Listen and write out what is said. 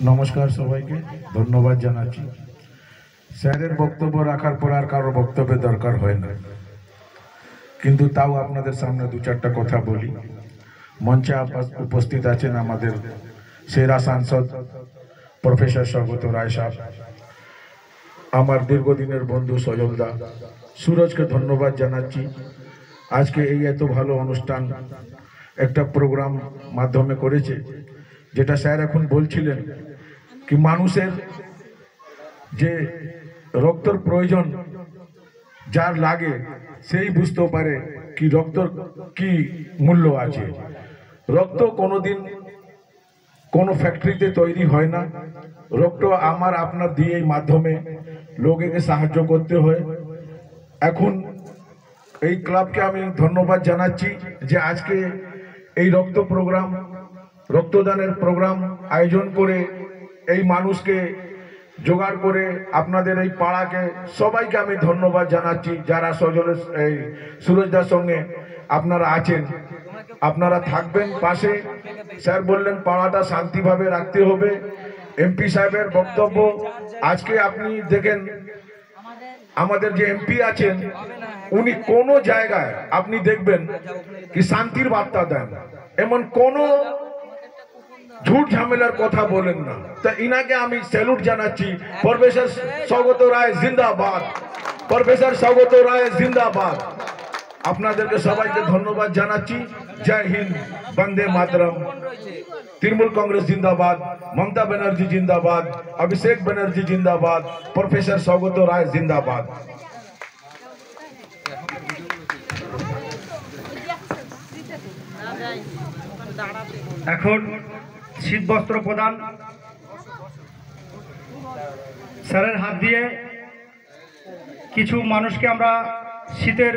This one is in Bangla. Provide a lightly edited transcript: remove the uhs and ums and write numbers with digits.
নমস্কার সবাইকে, ধন্যবাদ জানাচ্ছি। স্যারের বক্তব্য রাখার পর আর কারো বক্তব্যের দরকার হয় না, কিন্তু তাও আপনাদের সামনে দু চারটা কথা বলি। মঞ্চে উপস্থিত আছেন আমাদের সেরা সাংসদ প্রফেসর স্বগত রায় সাহেব, আমার দীর্ঘদিনের বন্ধু সজলদা, সুরজকে ধন্যবাদ জানাচ্ছি। আজকে এই এত ভালো অনুষ্ঠান একটা প্রোগ্রাম মাধ্যমে করেছে, যেটা স্যার এখন বলছিলেন কি মানুষের যে রক্তর প্রয়োজন যার লাগে সেই বুঝতে পারে কি রক্তর কি মূল্য আছে। রক্ত কোনোদিন কোনো ফ্যাক্টরিতে তৈরি হয় না, রক্ত আমার আপনার দিয়েই মাধ্যমে লোকেকে সাহায্য করতে হয়। এখন এই ক্লাবকে আমি ধন্যবাদ জানাচ্ছি যে আজকে এই রক্তদানের প্রোগ্রাম আয়োজন করে এই মানুষকে জোগাড় করে আপনাদের এই পাড়াকে সবাইকে আমি ধন্যবাদ জানাচ্ছি। যারা এই সুরজদার সঙ্গে আপনারা আছেন, আপনারা থাকবেন পাশে। স্যার বললেন পাড়াটা শান্তিভাবে রাখতে হবে। এমপি সাহেবের বক্তব্য আজকে আপনি দেখেন, আমাদের যে এমপি আছেন উনি কোনো জায়গায় আপনি দেখবেন কি শান্তির বার্তা দেন, এমন কোনো ঝুট ঝামেলার কথা বলেন না। তা ইনাকে আমি স্যালুট জানাচ্ছি। প্রফেসর স্বগত রায় জিন্দাবাদ, প্রফেসর স্বগত রায় জিন্দাবাদ। আপনাদেরকে সবাইকে ধন্যবাদ জানাচ্ছি। জয় হিন্দ, বন্দে মাতরম। তৃণমূল কংগ্রেস জিন্দাবাদ, মমতা ব্যানার্জি জিন্দাবাদ, অভিষেক ব্যানার্জি জিন্দাবাদ, প্রফেসর স্বগত রায় জিন্দাবাদ। এখন শীত বস্ত্র প্রদান স্যারের হাত দিয়ে কিছু মানুষকে আমরা শীতের